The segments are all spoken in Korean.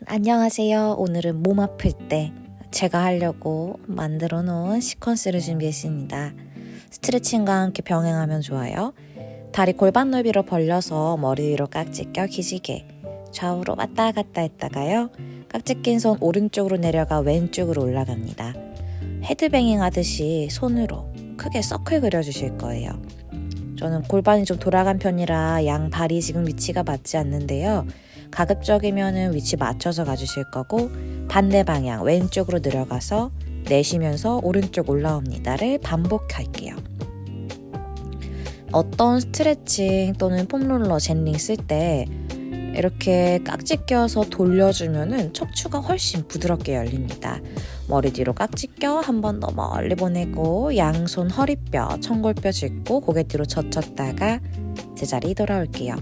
안녕하세요. 오늘은 몸 아플 때 제가 하려고 만들어 놓은 시퀀스를 준비했습니다. 스트레칭과 함께 병행하면 좋아요. 다리 골반 넓이로 벌려서 머리 위로 깍지 껴 기지개 좌우로 왔다 갔다 했다가요. 깍지 낀 손 오른쪽으로 내려가 왼쪽으로 올라갑니다. 헤드뱅잉 하듯이 손으로 크게 서클 그려주실 거예요. 저는 골반이 좀 돌아간 편이라 양 발이 지금 위치가 맞지 않는데요. 가급적이면 위치 맞춰서 가주실 거고 반대 방향 왼쪽으로 내려가서 내쉬면서 오른쪽 올라옵니다를 반복할게요. 어떤 스트레칭 또는 폼롤러 젠링 쓸 때 이렇게 깍지 껴서 돌려주면 척추가 훨씬 부드럽게 열립니다. 머리 뒤로 깍지 껴 한 번 더 멀리 보내고 양손 허리뼈, 청골뼈 짚고 고개 뒤로 젖혔다가 제자리 돌아올게요.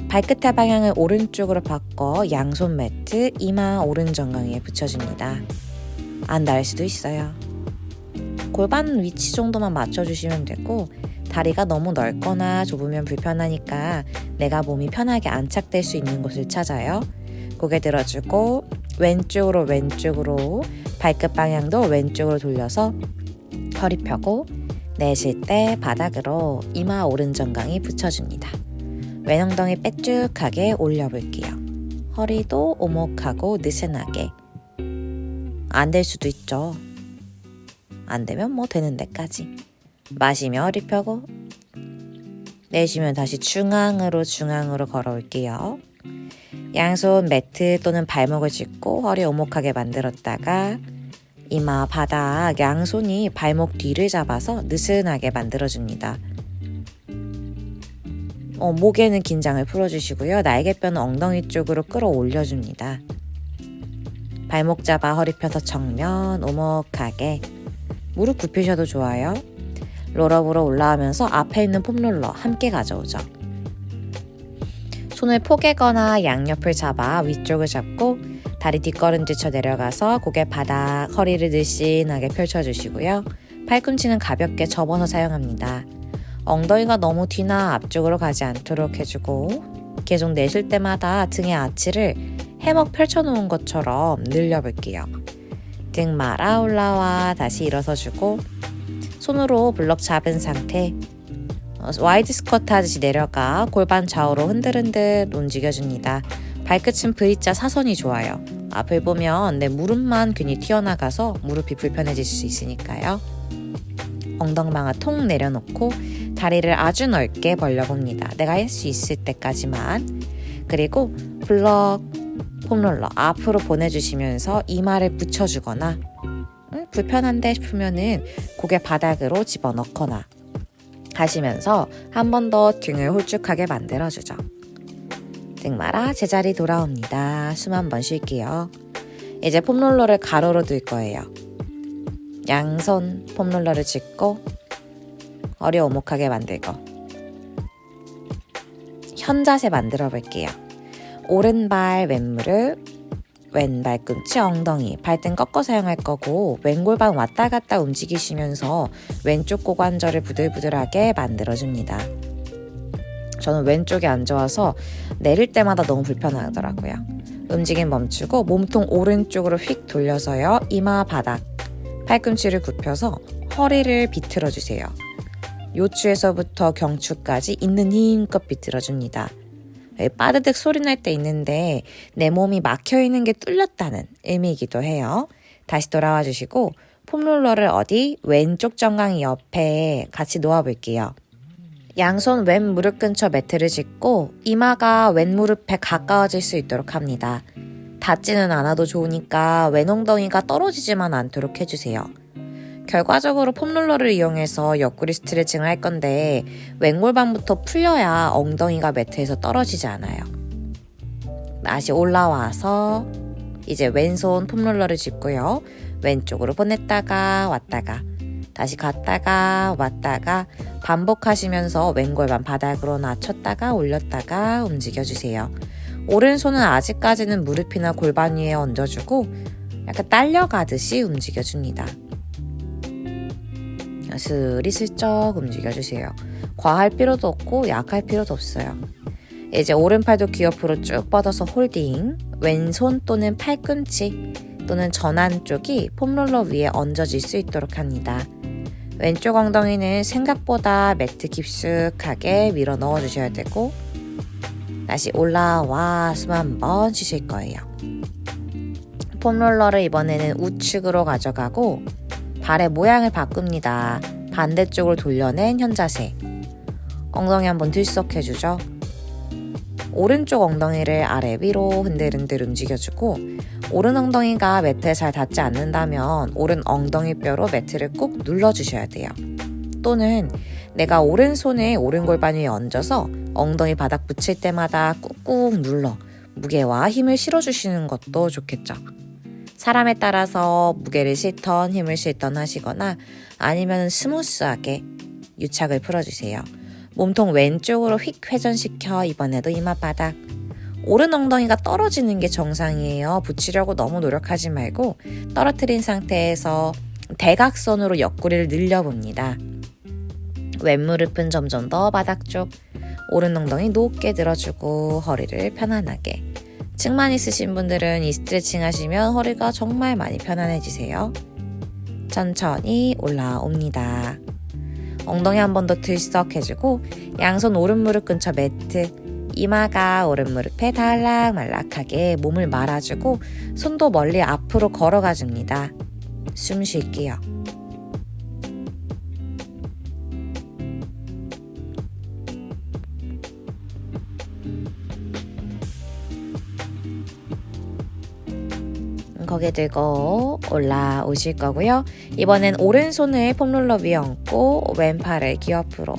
발끝의 방향을 오른쪽으로 바꿔 양손 매트 이마 오른 정강이에 붙여줍니다. 안 닿을 수도 있어요. 골반 위치 정도만 맞춰주시면 되고 다리가 너무 넓거나 좁으면 불편하니까 내가 몸이 편하게 안착될 수 있는 곳을 찾아요. 고개 들어주고 왼쪽으로 발끝 방향도 왼쪽으로 돌려서 허리 펴고 내쉴 때 바닥으로 이마 오른 정강이 붙여줍니다. 왼엉덩이 빼쭉하게 올려볼게요. 허리도 오목하고 느슨하게. 안 될 수도 있죠. 안 되면 뭐 되는 데까지. 마시며 허리 펴고 내쉬면 다시 중앙으로 걸어올게요. 양손 매트 또는 발목을 짚고 허리 오목하게 만들었다가 이마 바닥 양손이 발목 뒤를 잡아서 느슨하게 만들어줍니다. 목에는 긴장을 풀어주시고요. 날개뼈는 엉덩이 쪽으로 끌어올려줍니다. 발목 잡아 허리 펴서 정면 오목하게 무릎 굽히셔도 좋아요. 롤업으로 올라오면서 앞에 있는 폼롤러 함께 가져오죠. 손을 포개거나 양옆을 잡아 위쪽을 잡고 다리 뒷걸음질 내려가서 고개 바닥 허리를 늘씬하게 펼쳐주시고요. 팔꿈치는 가볍게 접어서 사용합니다. 엉덩이가 너무 뒤나 앞쪽으로 가지 않도록 해주고 계속 내쉴 때마다 등의 아치를 해먹 펼쳐놓은 것처럼 늘려볼게요. 등 말아 올라와 다시 일어서주고 손으로 블럭 잡은 상태 와이드 스쿼트 하듯이 내려가 골반 좌우로 흔들흔들 움직여줍니다. 발끝은 V자 사선이 좋아요. 앞을 보면 내 무릎만 괜히 튀어나가서 무릎이 불편해질 수 있으니까요. 엉덩방아 통 내려놓고 다리를 아주 넓게 벌려봅니다. 내가 할 수 있을 때까지만. 그리고 블럭 폼롤러 앞으로 보내주시면서 이마를 붙여주거나 불편한데 싶으면은 고개 바닥으로 집어넣거나 하시면서 한 번 더 등을 홀쭉하게 만들어주죠. 등 말아 제자리 돌아옵니다. 숨 한 번 쉴게요. 이제 폼롤러를 가로로 들 거예요. 양손 폼롤러를 짚고 허리 오목하게 만들고 현자세 만들어 볼게요. 오른발 왼무릎 왼 발꿈치 엉덩이 발등 꺾어 사용할 거고 왼골반 왔다 갔다 움직이시면서 왼쪽 고관절을 부들부들하게 만들어줍니다. 저는 왼쪽에 앉아와서 내릴 때마다 너무 불편하더라고요. 움직임 멈추고 몸통 오른쪽으로 휙 돌려서요. 이마 바닥 팔꿈치를 굽혀서 허리를 비틀어주세요. 요추에서부터 경추까지 있는 힘껏 비틀어줍니다. 빠드득 소리 날 때 있는데 내 몸이 막혀있는 게 뚫렸다는 의미이기도 해요. 다시 돌아와 주시고 폼롤러를 어디 왼쪽 정강이 옆에 같이 놓아볼게요. 양손 왼 무릎 근처 매트를 짚고 이마가 왼 무릎에 가까워질 수 있도록 합니다. 닿지는 않아도 좋으니까 왼 엉덩이가 떨어지지만 않도록 해주세요. 결과적으로 폼롤러를 이용해서 옆구리 스트레칭을 할 건데 왼골반부터 풀려야 엉덩이가 매트에서 떨어지지 않아요. 다시 올라와서 이제 왼손 폼롤러를 짚고요. 왼쪽으로 보냈다가 왔다가 다시 갔다가 왔다가 반복하시면서 왼골반 바닥으로 낮췄다가 올렸다가 움직여주세요. 오른손은 아직까지는 무릎이나 골반 위에 얹어주고 약간 딸려가듯이 움직여줍니다. 스리슬쩍 움직여주세요. 과할 필요도 없고 약할 필요도 없어요. 이제 오른팔도 귀 옆으로 쭉 뻗어서 홀딩, 왼손 또는 팔꿈치 또는 전환 쪽이 폼롤러 위에 얹어질 수 있도록 합니다. 왼쪽 엉덩이는 생각보다 매트 깊숙하게 밀어 넣어주셔야 되고 다시 올라와 숨 한번 쉬실 거예요. 폼롤러를 이번에는 우측으로 가져가고 발의 모양을 바꿉니다. 반대쪽으로 돌려낸 현자세. 엉덩이 한번 들썩해주죠. 오른쪽 엉덩이를 아래 위로 흔들흔들 움직여주고 오른 엉덩이가 매트에 잘 닿지 않는다면 오른 엉덩이 뼈로 매트를 꾹 눌러주셔야 돼요. 또는 내가 오른손을 오른 골반 위에 얹어서 엉덩이 바닥 붙일 때마다 꾹꾹 눌러 무게와 힘을 실어주시는 것도 좋겠죠. 사람에 따라서 무게를 실던 힘을 실던 하시거나 아니면 스무스하게 유착을 풀어주세요. 몸통 왼쪽으로 휙 회전시켜 이번에도 이마바닥. 오른 엉덩이가 떨어지는 게 정상이에요. 붙이려고 너무 노력하지 말고 떨어뜨린 상태에서 대각선으로 옆구리를 늘려봅니다. 왼무릎은 점점 더 바닥 쪽. 오른 엉덩이 높게 들어주고 허리를 편안하게. 층만 있으신 분들은 이 스트레칭 하시면 허리가 정말 많이 편안해지세요. 천천히 올라옵니다. 엉덩이 한 번 더 들썩해주고 양손 오른무릎 근처 매트, 이마가 오른무릎에 달락말락하게 몸을 말아주고 손도 멀리 앞으로 걸어가줍니다. 숨 쉴게요. 고개 들고 올라오실 거고요. 이번엔 오른손을 폼롤러 위에 얹고 왼팔을 귀 옆으로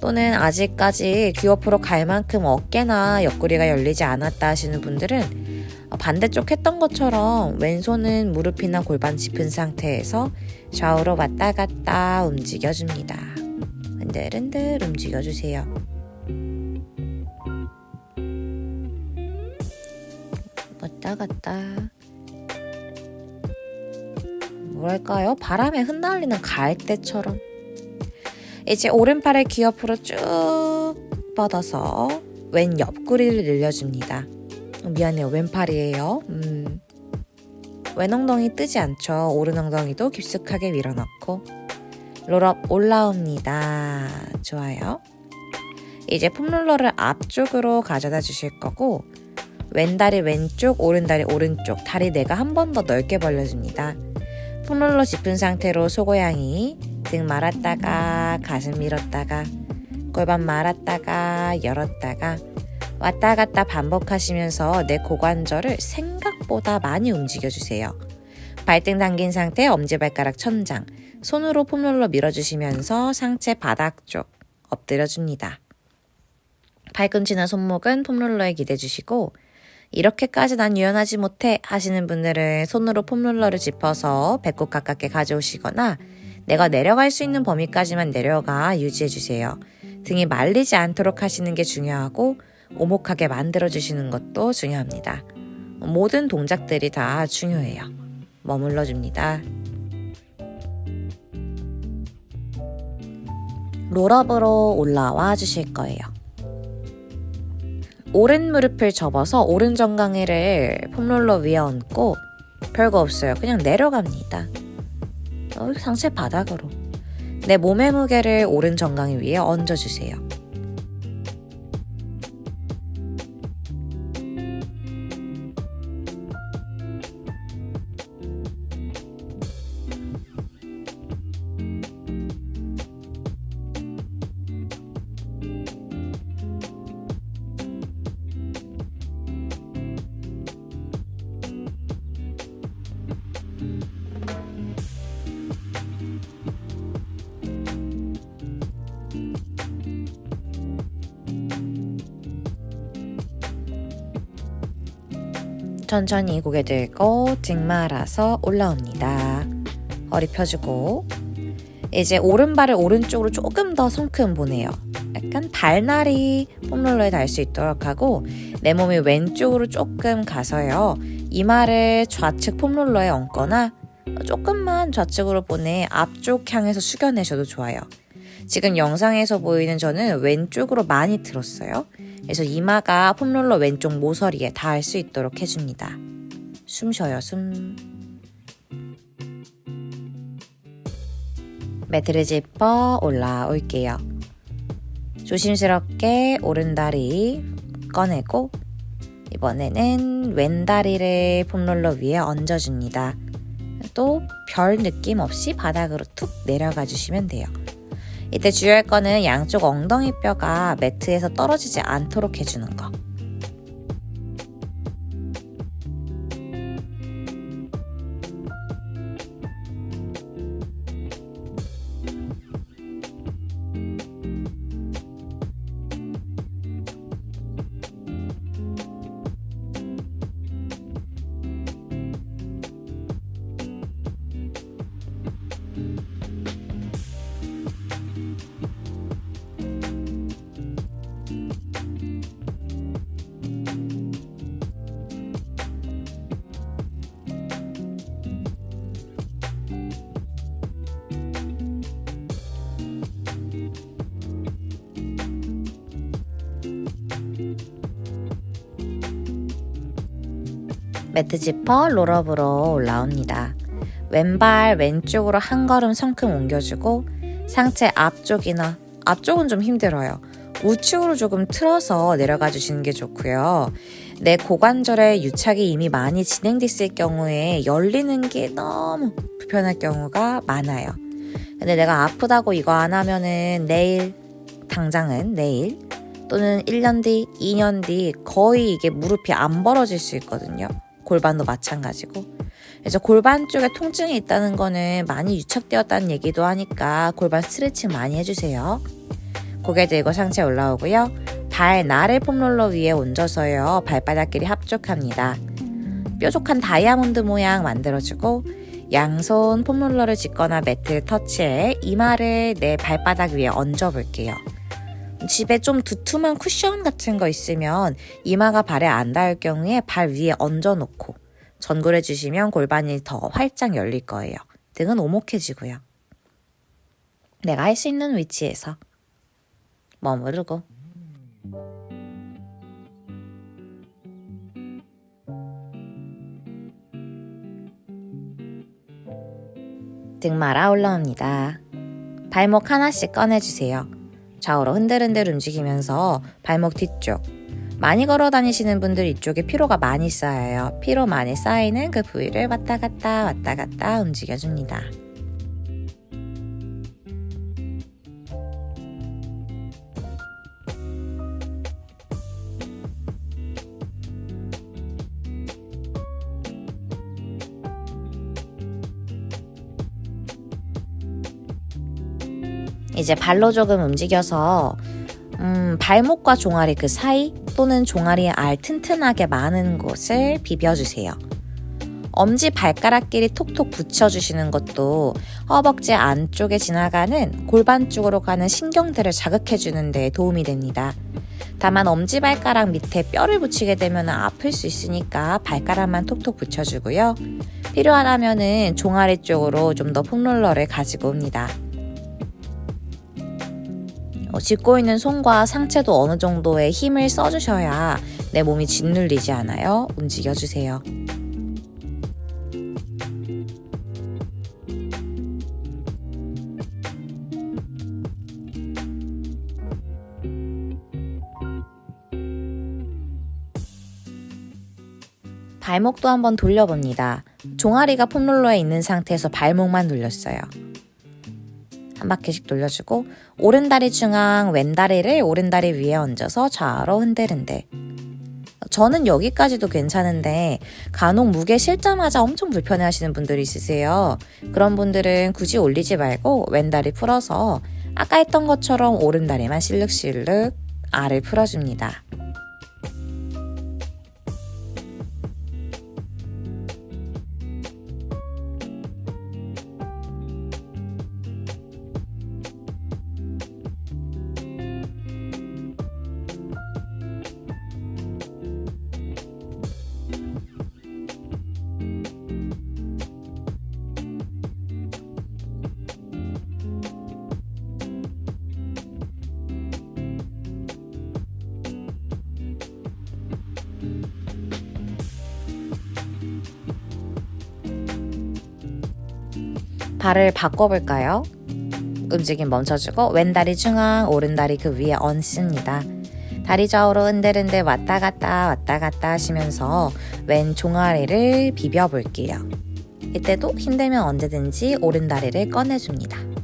또는 아직까지 귀 옆으로 갈 만큼 어깨나 옆구리가 열리지 않았다 하시는 분들은 반대쪽 했던 것처럼 왼손은 무릎이나 골반 짚은 상태에서 좌우로 왔다 갔다 움직여줍니다. 흔들흔들 움직여주세요. 왔다 갔다. 뭐랄까요? 바람에 흩날리는 가을대처럼. 이제 오른팔을 귀 옆으로 쭉 뻗어서 왼 옆구리를 늘려줍니다. 미안해요. 왼팔이에요. 왼 엉덩이 뜨지 않죠. 오른 엉덩이도 깊숙하게 밀어넣고 롤업 올라옵니다. 좋아요. 이제 폼롤러를 앞쪽으로 가져다 주실 거고 왼다리 왼쪽, 오른다리 오른쪽, 다리 내가 한 번 더 넓게 벌려줍니다. 폼롤러 짚은 상태로 소고양이, 등 말았다가 가슴 밀었다가 골반 말았다가 열었다가 왔다 갔다 반복하시면서 내 고관절을 생각보다 많이 움직여주세요. 발등 당긴 상태 엄지발가락 천장, 손으로 폼롤러 밀어주시면서 상체 바닥 쪽 엎드려줍니다. 발꿈치나 손목은 폼롤러에 기대주시고 이렇게까지 난 유연하지 못해 하시는 분들은 손으로 폼롤러를 짚어서 배꼽 가깝게 가져오시거나 내가 내려갈 수 있는 범위까지만 내려가 유지해주세요. 등이 말리지 않도록 하시는 게 중요하고 오목하게 만들어주시는 것도 중요합니다. 모든 동작들이 다 중요해요. 머물러줍니다. 롤업으로 올라와 주실 거예요. 오른 무릎을 접어서 오른 정강이를 폼롤러 위에 얹고 별거 없어요. 그냥 내려갑니다. 상체 바닥으로. 내 몸의 무게를 오른 정강이 위에 얹어주세요. 천천히 고개 들고 등 말아서 올라옵니다. 허리 펴주고 이제 오른발을 오른쪽으로 조금 더 성큼 보내요. 약간 발날이 폼롤러에 닿을 수 있도록 하고 내 몸이 왼쪽으로 조금 가서요. 이마를 좌측 폼롤러에 얹거나 조금만 좌측으로 보내 앞쪽 향해서 숙여내셔도 좋아요. 지금 영상에서 보이는 저는 왼쪽으로 많이 들었어요. 그래서 이마가 폼롤러 왼쪽 모서리에 닿을 수 있도록 해줍니다. 숨 쉬어요, 숨. 매트를 짚어 올라올게요. 조심스럽게 오른다리 꺼내고 이번에는 왼다리를 폼롤러 위에 얹어줍니다. 또 별 느낌 없이 바닥으로 툭 내려가 주시면 돼요. 이때 주의할 거는 양쪽 엉덩이 뼈가 매트에서 떨어지지 않도록 해주는 거. 매트 지퍼 롤업으로 올라옵니다. 왼발 왼쪽으로 한 걸음 성큼 옮겨주고 상체 앞쪽은 좀 힘들어요. 우측으로 조금 틀어서 내려가 주시는 게 좋고요. 내 고관절에 유착이 이미 많이 진행됐을 경우에 열리는 게 너무 불편할 경우가 많아요. 근데 내가 아프다고 이거 안 하면은 당장은 내일 또는 1년 뒤, 2년 뒤 거의 이게 무릎이 안 벌어질 수 있거든요. 골반도 마찬가지고. 그래서 골반 쪽에 통증이 있다는 거는 많이 유착되었다는 얘기도 하니까 골반 스트레칭 많이 해주세요. 고개 들고 상체 올라오고요. 발 나를 폼롤러 위에 얹어서요. 발바닥끼리 합족합니다. 뾰족한 다이아몬드 모양 만들어주고 양손 폼롤러를 짚거나 매트를 터치해 이마를 내 발바닥 위에 얹어볼게요. 집에 좀 두툼한 쿠션 같은 거 있으면 이마가 발에 안 닿을 경우에 발 위에 얹어놓고 전굴해 주시면 골반이 더 활짝 열릴 거예요. 등은 오목해지고요. 내가 할 수 있는 위치에서 머무르고 등 말아 올라옵니다. 발목 하나씩 꺼내주세요. 좌우로 흔들흔들 움직이면서 발목 뒤쪽 많이 걸어 다니시는 분들 이쪽에 피로가 많이 쌓여요. 피로 많이 쌓이는 그 부위를 왔다 갔다 움직여줍니다. 이제 발로 조금 움직여서 발목과 종아리 그 사이 또는 종아리의 알 튼튼하게 많은 곳을 비벼주세요. 엄지 발가락끼리 톡톡 붙여주시는 것도 허벅지 안쪽에 지나가는 골반 쪽으로 가는 신경들을 자극해주는 데 도움이 됩니다. 다만 엄지발가락 밑에 뼈를 붙이게 되면 아플 수 있으니까 발가락만 톡톡 붙여주고요. 필요하다면 종아리 쪽으로 좀 더 폼롤러를 가지고 옵니다. 짚고 있는 손과 상체도 어느 정도의 힘을 써주셔야 내 몸이 짓눌리지 않아요. 움직여주세요. 발목도 한번 돌려봅니다. 종아리가 폼롤러에 있는 상태에서 발목만 돌렸어요. 한 바퀴씩 돌려주고 오른다리 중앙 왼다리를 오른다리 위에 얹어서 좌우로 흔들흔들. 저는 여기까지도 괜찮은데 간혹 무게 실자마자 엄청 불편해 하시는 분들이 있으세요. 그런 분들은 굳이 올리지 말고 왼다리 풀어서 아까 했던 것처럼 오른다리만 실룩실룩 알을 풀어줍니다. 발을 바꿔볼까요? 움직임 멈춰주고 왼다리 중앙, 오른다리 그 위에 얹습니다. 다리 좌우로 흔들흔들 왔다 갔다 하시면서 왼 종아리를 비벼볼게요. 이때도 힘들면 언제든지 오른다리를 꺼내줍니다.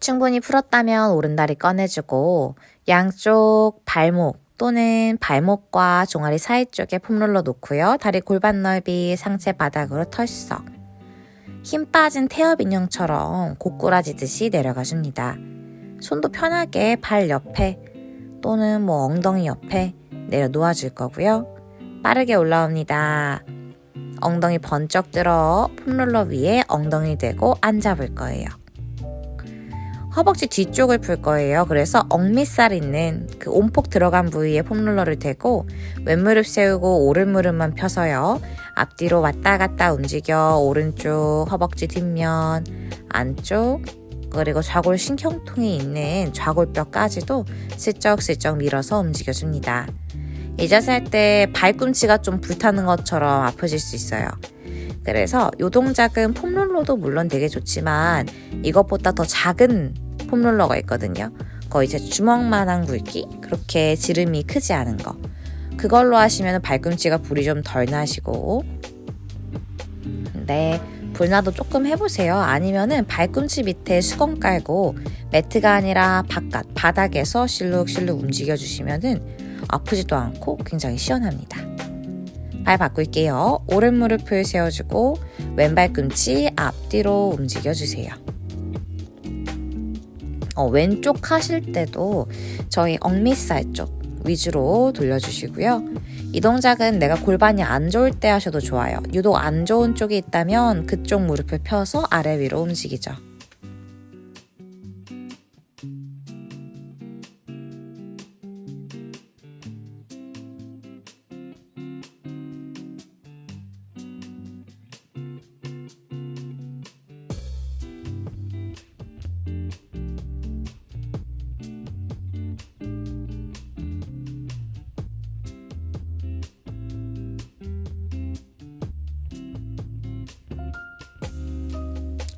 충분히 풀었다면 오른다리 꺼내주고 양쪽 발목 또는 발목과 종아리 사이 쪽에 폼롤러 놓고요. 다리 골반 넓이 상체 바닥으로 털썩. 힘 빠진 태엽 인형처럼 고꾸라지듯이 내려가 줍니다. 손도 편하게 발 옆에 또는 엉덩이 옆에 내려 놓아줄 거고요. 빠르게 올라옵니다. 엉덩이 번쩍 들어 폼롤러 위에 엉덩이 대고 앉아볼 거예요. 허벅지 뒤쪽을 풀 거예요. 그래서 억밑살 있는 그 온폭 들어간 부위에 폼롤러를 대고 왼무릎 세우고 오른무릎만 펴서요. 앞뒤로 왔다 갔다 움직여 오른쪽 허벅지 뒷면, 안쪽, 그리고 좌골 신경통이 있는 좌골뼈까지도 슬쩍슬쩍 밀어서 움직여줍니다. 이 자세 할 때 발꿈치가 좀 불타는 것처럼 아프실 수 있어요. 그래서 이 동작은 폼롤러도 물론 되게 좋지만 이것보다 더 작은 폼롤러가 있거든요. 거의 제 주먹만한 굵기? 그렇게 지름이 크지 않은 거. 그걸로 하시면 발꿈치가 불이 좀 덜 나시고 네, 불나도 조금 해보세요. 아니면은 발꿈치 밑에 수건 깔고 매트가 아니라 바닥에서 실룩실룩 움직여주시면은 아프지도 않고 굉장히 시원합니다. 발 바꿀게요. 오른 무릎을 세워주고 왼발 꿈치 앞뒤로 움직여주세요. 왼쪽 하실 때도 저희 억밑살 쪽 위주로 돌려주시고요. 이 동작은 내가 골반이 안 좋을 때 하셔도 좋아요. 유독 안 좋은 쪽이 있다면 그쪽 무릎을 펴서 아래 위로 움직이죠.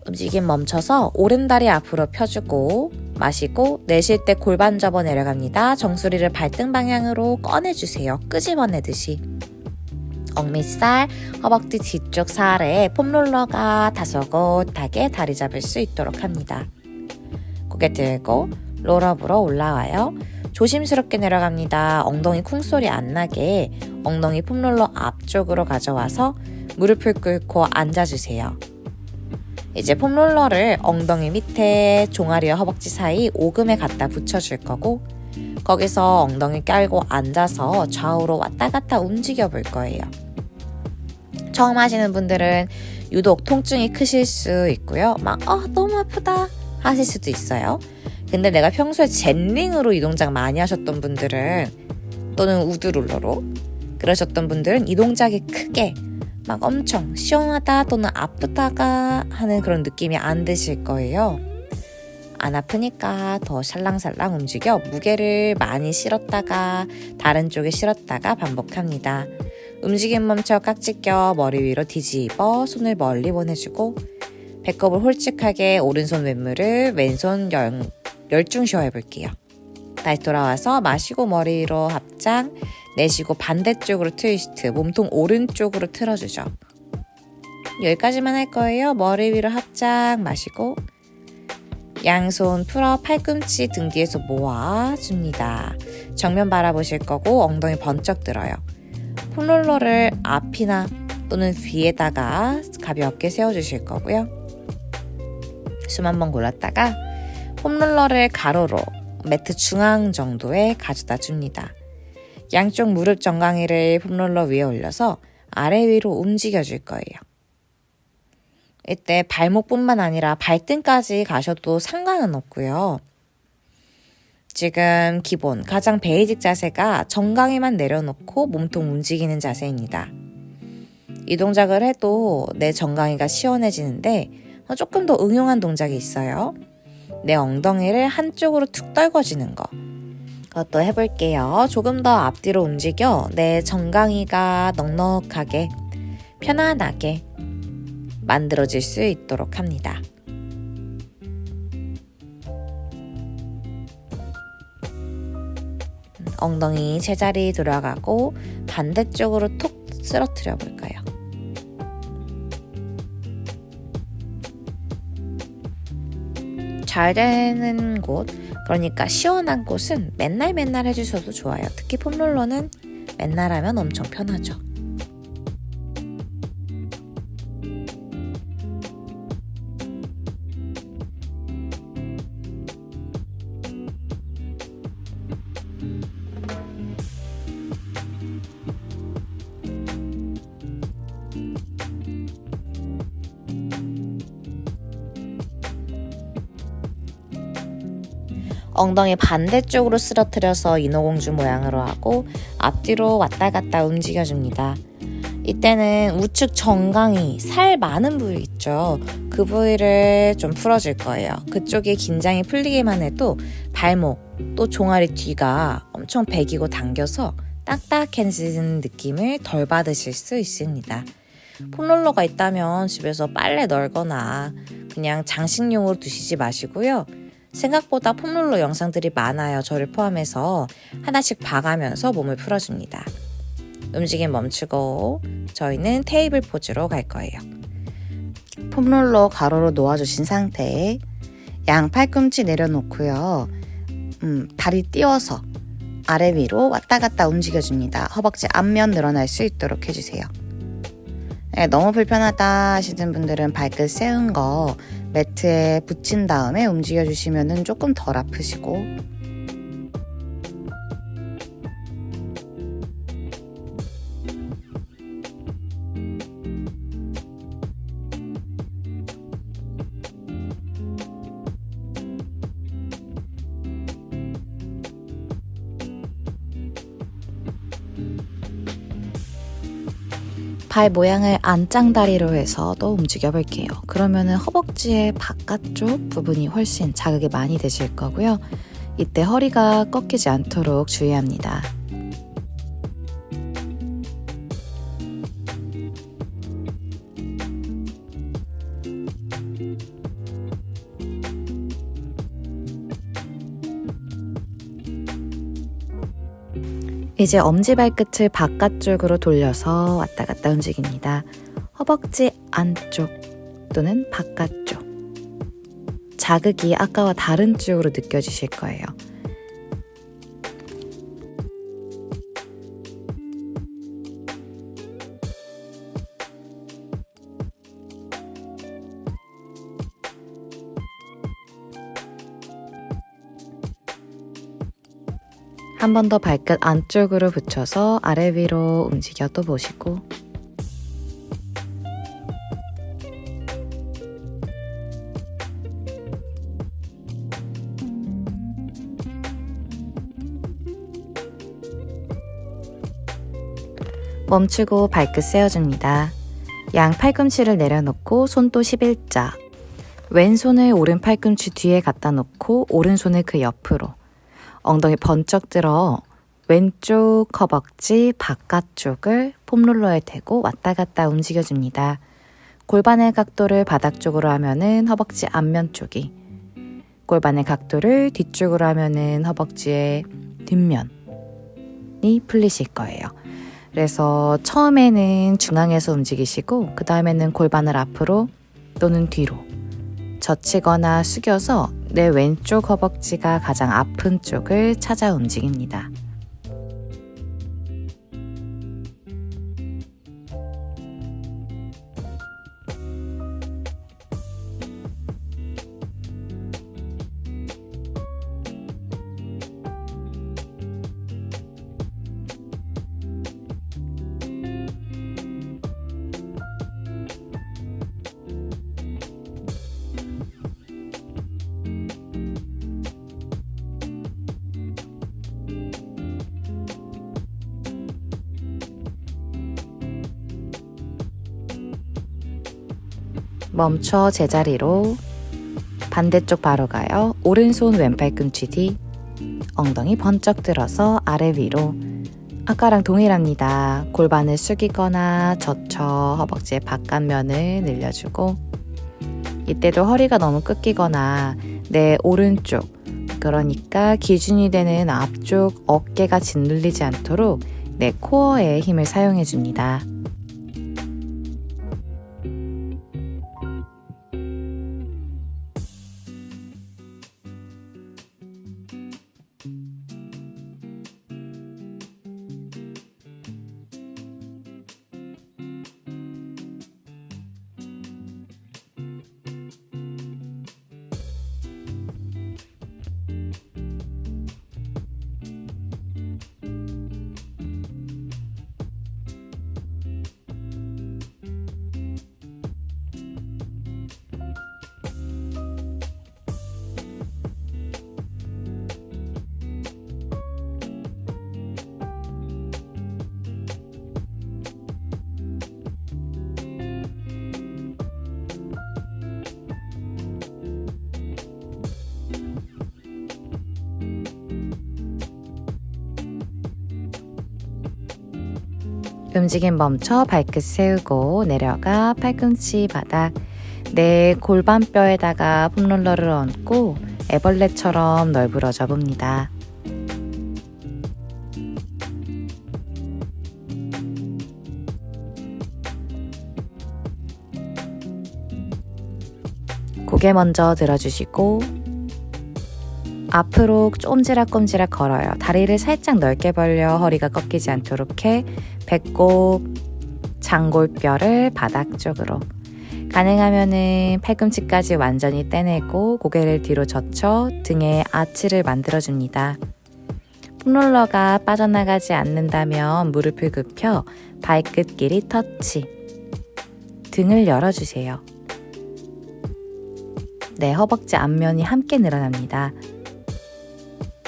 움직임 멈춰서 오른다리 앞으로 펴주고 마시고 내쉴 때 골반 접어 내려갑니다. 정수리를 발등 방향으로 꺼내주세요. 끄집어내듯이. 억밑살, 허벅지 뒤쪽 살에 폼롤러가 다소곳하게 다리 잡을 수 있도록 합니다. 고개 들고 롤업으로 올라와요. 조심스럽게 내려갑니다. 엉덩이 쿵소리 안 나게 엉덩이 폼롤러 앞쪽으로 가져와서 무릎을 꿇고 앉아주세요. 이제 폼롤러를 엉덩이 밑에 종아리와 허벅지 사이 오금에 갖다 붙여줄 거고 거기서 엉덩이 깔고 앉아서 좌우로 왔다 갔다 움직여 볼 거예요. 처음 하시는 분들은 유독 통증이 크실 수 있고요. 너무 아프다 하실 수도 있어요. 근데 내가 평소에 젠링으로 이 동작 많이 하셨던 분들은 또는 우드롤러로 그러셨던 분들은 이 동작이 크게 엄청 시원하다 또는 아프다가 하는 그런 느낌이 안 드실 거예요. 안 아프니까 더 살랑살랑 움직여 무게를 많이 실었다가 다른 쪽에 실었다가 반복합니다. 움직임 멈춰 깍지 껴 머리 위로 뒤집어 손을 멀리 보내주고 배꼽을 홀쭉하게 오른손 왼무릎 왼손 열중 쉬어 해볼게요. 다시 돌아와서 마시고 머리 위로 합장 내쉬고 반대쪽으로 트위스트 몸통 오른쪽으로 틀어주죠. 여기까지만 할 거예요. 머리 위로 합작 마시고 양손 풀어 팔꿈치 등 뒤에서 모아줍니다. 정면 바라보실 거고 엉덩이 번쩍 들어요. 폼롤러를 앞이나 또는 뒤에다가 가볍게 세워주실 거고요. 숨 한번 골랐다가 폼롤러를 가로로 매트 중앙 정도에 가져다 줍니다. 양쪽 무릎 정강이를 폼롤러 위에 올려서 아래 위로 움직여 줄 거예요. 이때 발목뿐만 아니라 발등까지 가셔도 상관은 없고요. 지금 기본 가장 베이직 자세가 정강이만 내려놓고 몸통 움직이는 자세입니다. 이 동작을 해도 내 정강이가 시원해지는데 조금 더 응용한 동작이 있어요. 내 엉덩이를 한쪽으로 툭 떨궈지는 거. 그것도 해볼게요. 조금 더 앞뒤로 움직여 내 정강이가 넉넉하게 편안하게 만들어질 수 있도록 합니다. 엉덩이 제자리 돌아가고 반대쪽으로 톡 쓰러뜨려 볼까요? 잘 되는 곳, 그러니까 시원한 곳은 맨날 해주셔도 좋아요. 특히 폼롤러는 맨날 하면 엄청 편하죠. 엉덩이 반대쪽으로 쓰러뜨려서 인어공주 모양으로 하고 앞뒤로 왔다 갔다 움직여줍니다. 이때는 우측 정강이 살 많은 부위 있죠. 그 부위를 좀 풀어줄 거예요. 그쪽이 긴장이 풀리기만 해도 발목 또 종아리 뒤가 엄청 배기고 당겨서 딱딱해지는 느낌을 덜 받으실 수 있습니다. 폼롤러가 있다면 집에서 빨래 널거나 그냥 장식용으로 두시지 마시고요. 생각보다 폼롤러 영상들이 많아요. 저를 포함해서 하나씩 봐가면서 몸을 풀어줍니다. 움직임 멈추고 저희는 테이블 포즈로 갈 거예요. 폼롤러 가로로 놓아주신 상태에 양 팔꿈치 내려놓고요. 다리 띄워서 아래 위로 왔다 갔다 움직여줍니다. 허벅지 앞면 늘어날 수 있도록 해주세요. 네, 너무 불편하다 하시는 분들은 발끝 세운 거 매트에 붙인 다음에 움직여주시면 조금 덜 아프시고 발 모양을 안짱다리로 해서 또 움직여 볼게요. 그러면은 허벅지의 바깥쪽 부분이 훨씬 자극이 많이 되실 거고요. 이때 허리가 꺾이지 않도록 주의합니다. 이제 엄지발끝을 바깥쪽으로 돌려서 왔다 갔다 움직입니다. 허벅지 안쪽 또는 바깥쪽. 자극이 아까와 다른 쪽으로 느껴지실 거예요. 한 번 더 발끝 안쪽으로 붙여서 아래 위로 움직여 또 보시고 멈추고 발끝 세워줍니다. 양 팔꿈치를 내려놓고 손도 11자 왼손을 오른 팔꿈치 뒤에 갖다 놓고 오른손을 그 옆으로 엉덩이 번쩍 들어 왼쪽 허벅지 바깥쪽을 폼롤러에 대고 왔다 갔다 움직여줍니다. 골반의 각도를 바닥 쪽으로 하면은 허벅지 앞면 쪽이, 골반의 각도를 뒤쪽으로 하면은 허벅지의 뒷면이 풀리실 거예요. 그래서 처음에는 중앙에서 움직이시고 그 다음에는 골반을 앞으로 또는 뒤로 젖히거나 숙여서 내 왼쪽 허벅지가 가장 아픈 쪽을 찾아 움직입니다. 멈춰 제자리로 반대쪽 바로 가요. 오른손 왼팔꿈치 뒤, 엉덩이 번쩍 들어서 아래 위로. 아까랑 동일합니다. 골반을 숙이거나 젖혀 허벅지의 바깥면을 늘려주고, 이때도 허리가 너무 꺾이거나 내 오른쪽, 그러니까 기준이 되는 앞쪽 어깨가 짓눌리지 않도록 내 코어에 힘을 사용해 줍니다. 움직임 멈춰 발끝 세우고 내려가 팔꿈치 바닥, 내 골반뼈에다가 폼롤러를 얹고 애벌레처럼 널브러져 봅니다. 고개 먼저 들어주시고 앞으로 꼼지락꼼지락 걸어요. 다리를 살짝 넓게 벌려 허리가 꺾이지 않도록 해 배꼽, 장골뼈를 바닥 쪽으로. 가능하면은 팔꿈치까지 완전히 떼내고 고개를 뒤로 젖혀 등에 아치를 만들어줍니다. 폼롤러가 빠져나가지 않는다면 무릎을 굽혀 발끝끼리 터치. 등을 열어주세요. 네, 허벅지 앞면이 함께 늘어납니다.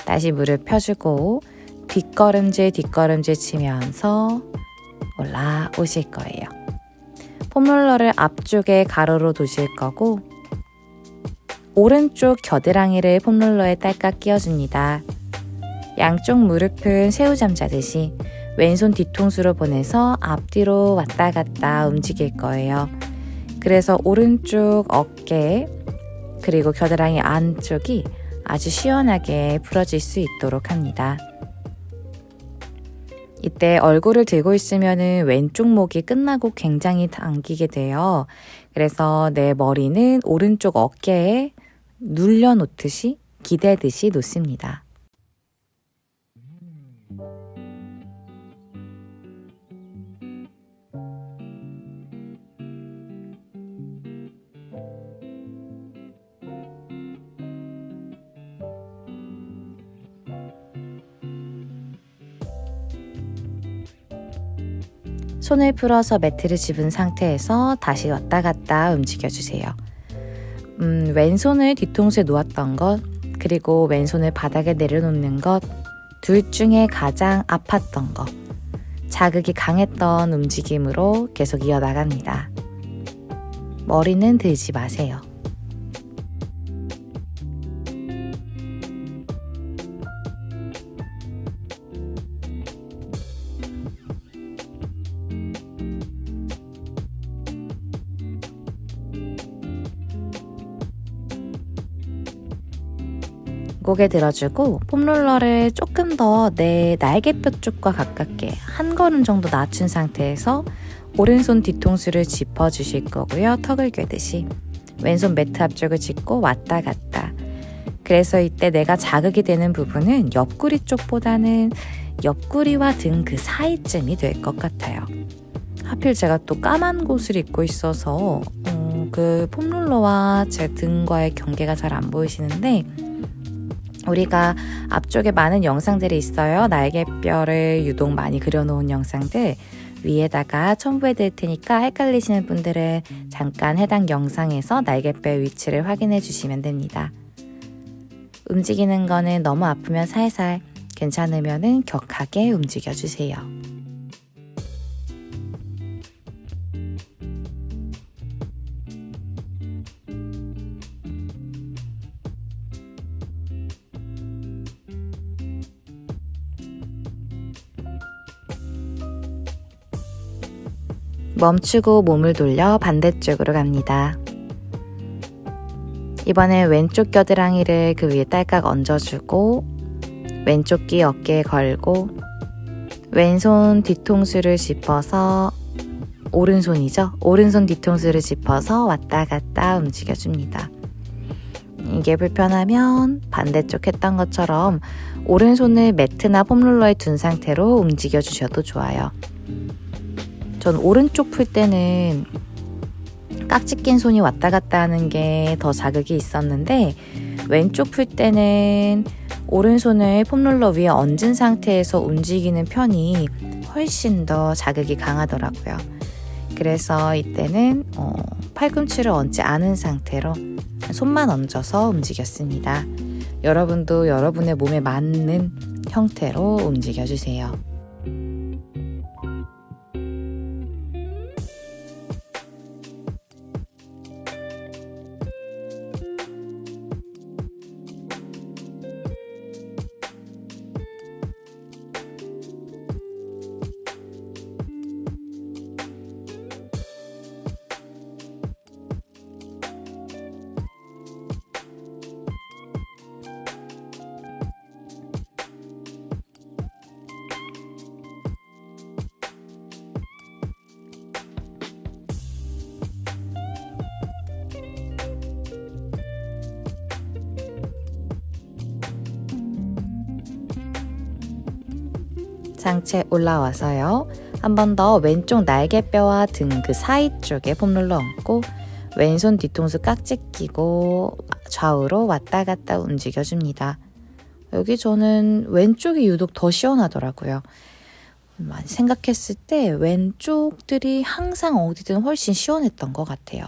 다시 무릎 펴주고 뒷걸음질 치면서 올라오실 거예요. 폼롤러를 앞쪽에 가로로 두실 거고 오른쪽 겨드랑이를 폼롤러에 딸깍 끼워줍니다. 양쪽 무릎은 새우잠 자듯이 왼손 뒤통수로 보내서 앞뒤로 왔다 갔다 움직일 거예요. 그래서 오른쪽 어깨 그리고 겨드랑이 안쪽이 아주 시원하게 풀어질 수 있도록 합니다. 이때 얼굴을 들고 있으면 왼쪽 목이 끝나고 굉장히 당기게 돼요. 그래서 내 머리는 오른쪽 어깨에 눌려놓듯이 기대듯이 놓습니다. 손을 풀어서 매트를 집은 상태에서 다시 왔다 갔다 움직여주세요. 왼손을 뒤통수에 놓았던 것, 그리고 왼손을 바닥에 내려놓는 것, 둘 중에 가장 아팠던 것, 자극이 강했던 움직임으로 계속 이어나갑니다. 머리는 들지 마세요. 고개 들어주고 폼롤러를 조금 더 내 날개뼈 쪽과 가깝게 한 걸음 정도 낮춘 상태에서 오른손 뒤통수를 짚어주실 거고요. 턱을 꿰듯이 왼손 매트 앞쪽을 짚고 왔다 갔다. 그래서 이때 내가 자극이 되는 부분은 옆구리 쪽보다는 옆구리와 등 그 사이쯤이 될 것 같아요. 하필 제가 또 까만 곳을 입고 있어서 그 폼롤러와 제 등과의 경계가 잘 안 보이시는데, 우리가 앞쪽에 많은 영상들이 있어요. 날개뼈를 유독 많이 그려놓은 영상들 위에다가 첨부해 드릴 테니까 헷갈리시는 분들은 잠깐 해당 영상에서 날개뼈의 위치를 확인해 주시면 됩니다. 움직이는 거는 너무 아프면 살살, 괜찮으면은 격하게 움직여 주세요. 멈추고 몸을 돌려 반대쪽으로 갑니다. 이번엔 왼쪽 겨드랑이를 그 위에 딸깍 얹어주고 왼쪽 귀 어깨에 걸고 왼손 뒤통수를 짚어서 오른손이죠? 오른손 뒤통수를 짚어서 왔다 갔다 움직여줍니다. 이게 불편하면 반대쪽 했던 것처럼 오른손을 매트나 폼롤러에 둔 상태로 움직여주셔도 좋아요. 전 오른쪽 풀 때는 깍지 낀 손이 왔다 갔다 하는 게 더 자극이 있었는데, 왼쪽 풀 때는 오른손을 폼롤러 위에 얹은 상태에서 움직이는 편이 훨씬 더 자극이 강하더라고요. 그래서 이때는 팔꿈치를 얹지 않은 상태로 손만 얹어서 움직였습니다. 여러분도 여러분의 몸에 맞는 형태로 움직여주세요. 상체 올라와서요. 한 번 더 왼쪽 날개뼈와 등 그 사이 쪽에 폼롤러 얹고 왼손 뒤통수 깍지 끼고 좌우로 왔다 갔다 움직여줍니다. 여기 저는 왼쪽이 유독 더 시원하더라고요. 생각했을 때 왼쪽들이 항상 어디든 훨씬 시원했던 것 같아요.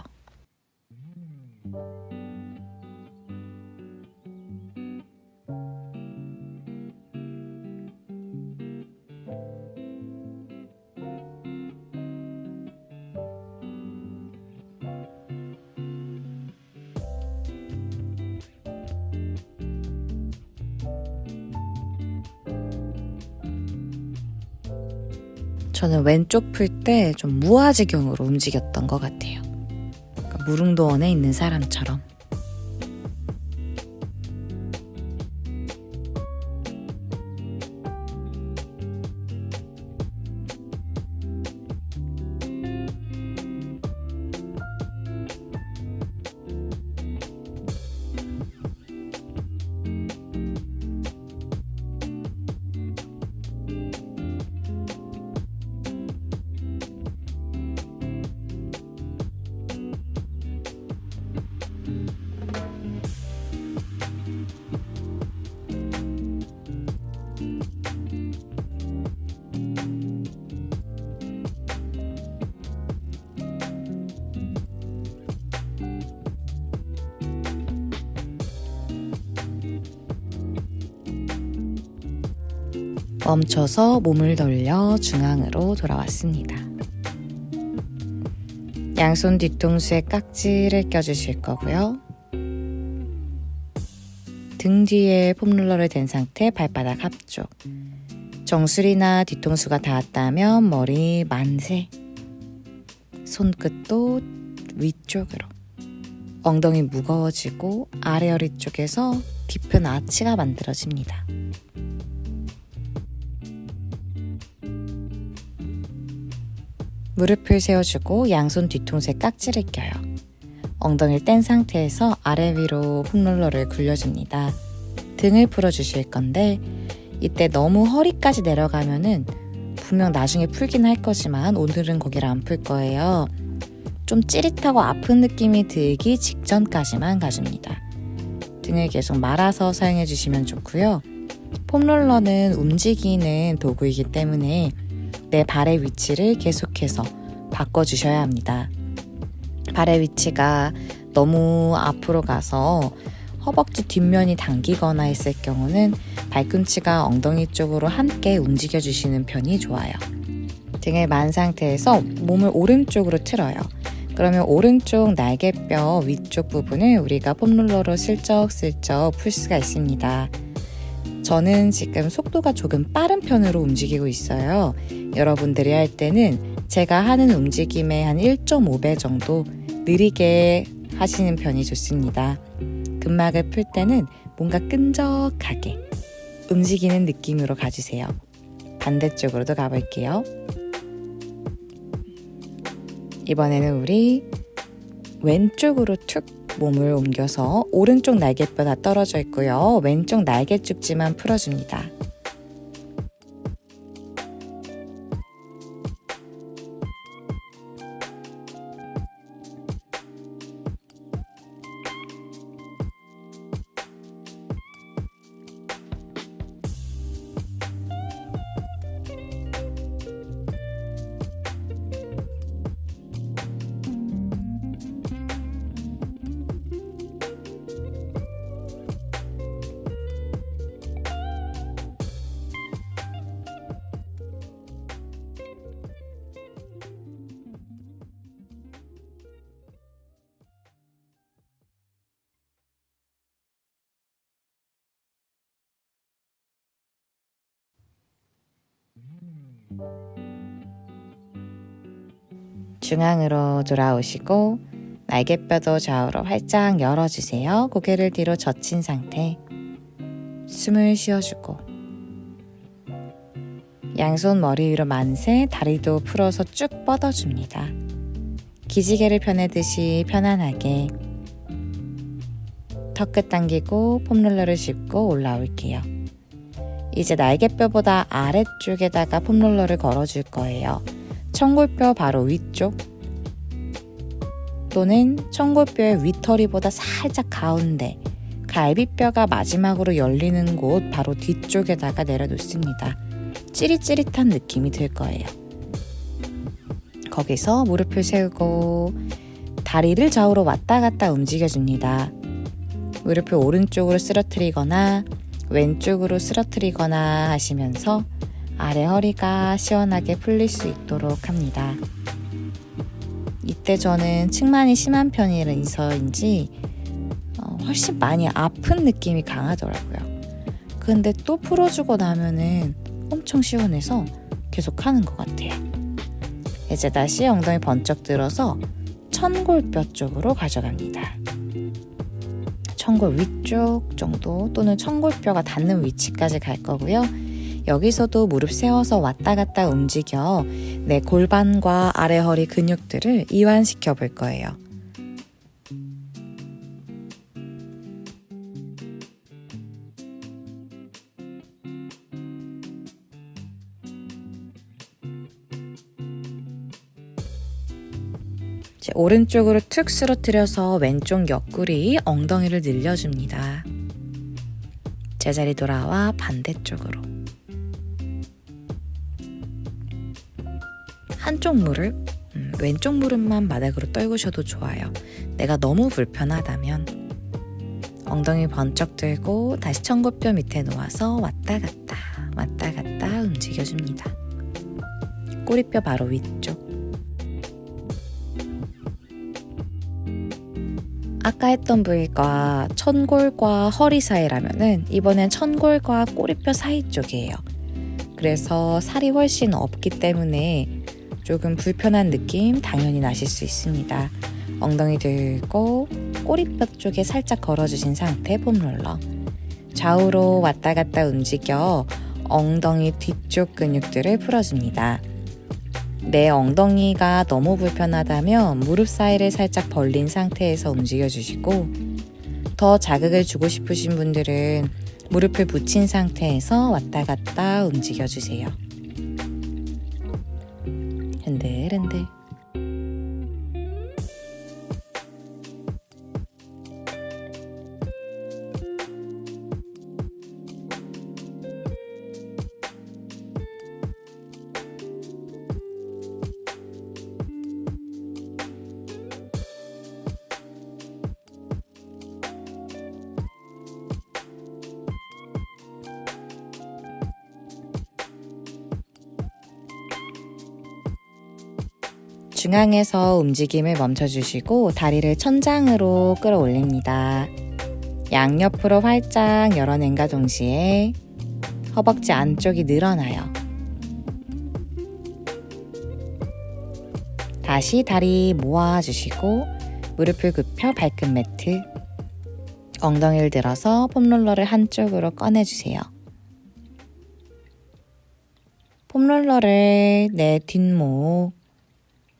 저는 왼쪽 풀 때 좀 무아지경으로 움직였던 것 같아요. 그러니까 무릉도원에 있는 사람처럼. 멈춰서 몸을 돌려 중앙으로 돌아왔습니다. 양손 뒤통수에 깍지를 껴주실 거고요. 등 뒤에 폼롤러를 댄 상태 발바닥 앞쪽. 정수리나 뒤통수가 닿았다면 머리 만세. 손끝도 위쪽으로. 엉덩이 무거워지고 아래 허리 쪽에서 깊은 아치가 만들어집니다. 무릎을 세워주고 양손 뒤통수에 깍지를 껴요. 엉덩이를 뗀 상태에서 아래 위로 폼롤러를 굴려줍니다. 등을 풀어주실 건데 이때 너무 허리까지 내려가면은 분명 나중에 풀긴 할 거지만 오늘은 거기를 안 풀 거예요. 좀 찌릿하고 아픈 느낌이 들기 직전까지만 가줍니다. 등을 계속 말아서 사용해 주시면 좋고요. 폼롤러는 움직이는 도구이기 때문에 내 발의 위치를 계속해서 바꿔주셔야 합니다. 발의 위치가 너무 앞으로 가서 허벅지 뒷면이 당기거나 했을 경우는 발꿈치가 엉덩이 쪽으로 함께 움직여 주시는 편이 좋아요. 등을 만 상태에서 몸을 오른쪽으로 틀어요. 그러면 오른쪽 날개뼈 위쪽 부분을 우리가 폼롤러로 슬쩍슬쩍 풀 수가 있습니다. 저는 지금 속도가 조금 빠른 편으로 움직이고 있어요. 여러분들이 할 때는 제가 하는 움직임의 한 1.5배 정도 느리게 하시는 편이 좋습니다. 근막을 풀 때는 뭔가 끈적하게 움직이는 느낌으로 가주세요. 반대쪽으로도 가볼게요. 이번에는 우리 왼쪽으로 툭 몸을 옮겨서 오른쪽 날개뼈 다 떨어져 있고요. 왼쪽 날개 쪽지만 풀어줍니다. 중앙으로 돌아오시고 날개뼈도 좌우로 활짝 열어주세요. 고개를 뒤로 젖힌 상태. 숨을 쉬어주고 양손 머리 위로 만세, 다리도 풀어서 쭉 뻗어줍니다. 기지개를 펴내듯이 편안하게 턱끝 당기고 폼롤러를 짚고 올라올게요. 이제 날개뼈보다 아래쪽에다가 폼롤러를 걸어줄 거예요. 청골뼈 바로 위쪽 또는 청골뼈의 위터리보다 살짝 가운데 갈비뼈가 마지막으로 열리는 곳 바로 뒤쪽에다가 내려놓습니다. 찌릿찌릿한 느낌이 들 거예요. 거기서 무릎을 세우고 다리를 좌우로 왔다 갔다 움직여줍니다. 무릎을 오른쪽으로 쓰러뜨리거나 왼쪽으로 쓰러뜨리거나 하시면서 아래 허리가 시원하게 풀릴 수 있도록 합니다. 이때 저는 측만이 심한 편이라서인지 훨씬 많이 아픈 느낌이 강하더라고요. 근데 또 풀어주고 나면은 엄청 시원해서 계속 하는 것 같아요. 이제 다시 엉덩이 번쩍 들어서 천골뼈 쪽으로 가져갑니다. 천골 위쪽 정도 또는 천골뼈가 닿는 위치까지 갈 거고요. 여기서도 무릎 세워서 왔다 갔다 움직여 내 골반과 아래 허리 근육들을 이완시켜 볼 거예요. 이제 오른쪽으로 툭 쓰러뜨려서 왼쪽 옆구리, 엉덩이를 늘려줍니다. 제자리 돌아와 반대쪽으로. 한쪽 무릎, 왼쪽 무릎만 바닥으로 떨구셔도 좋아요. 내가 너무 불편하다면 엉덩이 번쩍 들고 다시 천골뼈 밑에 놓아서 왔다 갔다 움직여줍니다. 꼬리뼈 바로 위쪽. 아까 했던 부위가 천골과 허리 사이라면은 이번엔 천골과 꼬리뼈 사이 쪽이에요. 그래서 살이 훨씬 없기 때문에 조금 불편한 느낌 당연히 나실 수 있습니다. 엉덩이 들고 꼬리뼈 쪽에 살짝 걸어주신 상태 폼롤러. 좌우로 왔다 갔다 움직여 엉덩이 뒤쪽 근육들을 풀어줍니다. 내 엉덩이가 너무 불편하다면 무릎 사이를 살짝 벌린 상태에서 움직여주시고, 더 자극을 주고 싶으신 분들은 무릎을 붙인 상태에서 왔다 갔다 움직여주세요. 흔들흔들. 중앙에서 움직임을 멈춰주시고 다리를 천장으로 끌어올립니다. 양옆으로 활짝 열어낸과 동시에 허벅지 안쪽이 늘어나요. 다시 다리 모아주시고 무릎을 굽혀 발끝 매트, 엉덩이를 들어서 폼롤러를 한쪽으로 꺼내주세요. 폼롤러를 내 뒷목,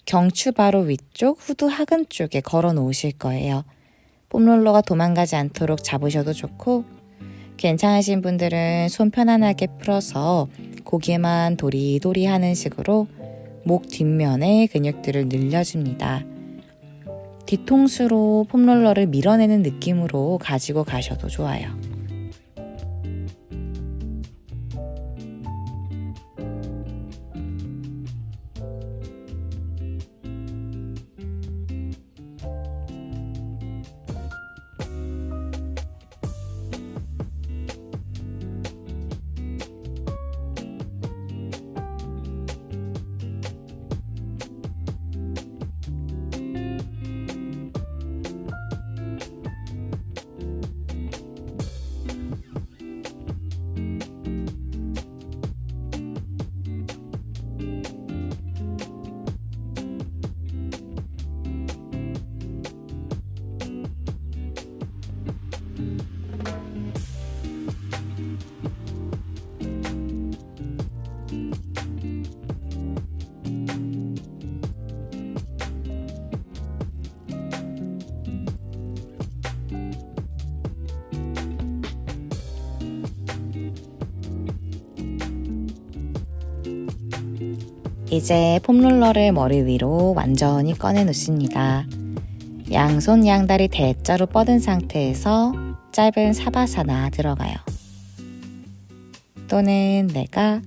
경추 바로 위쪽 후두 하근 쪽에 걸어 놓으실 거예요. 폼롤러가 도망가지 않도록 잡으셔도 좋고, 괜찮으신 분들은 손 편안하게 풀어서 고개만 도리도리 하는 식으로 목 뒷면의 근육들을 늘려줍니다. 뒤통수로 폼롤러를 밀어내는 느낌으로 가지고 가셔도 좋아요. 이제 폼롤러를 머리 위로 완전히 꺼내 놓습니다. 양손 양다리 대자로 뻗은 상태에서 짧은 사바사나 들어가요. 또는 내가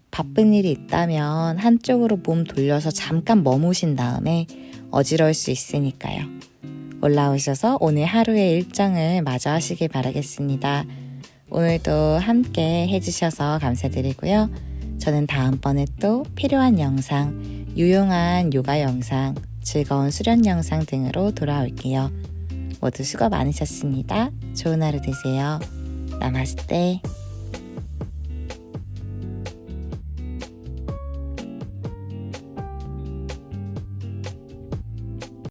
바쁜 일이 있다면 한쪽으로 몸 돌려서 잠깐 머무신 다음에 어지러울 수 있으니까요. 올라오셔서 오늘 하루의 일정을 마저 하시길 바라겠습니다. 오늘도 함께 해주셔서 감사드리고요. 저는 다음번에 또 필요한 영상, 유용한 요가 영상, 즐거운 수련 영상 등으로 돌아올게요. 모두 수고 많으셨습니다. 좋은 하루 되세요. 나마스테.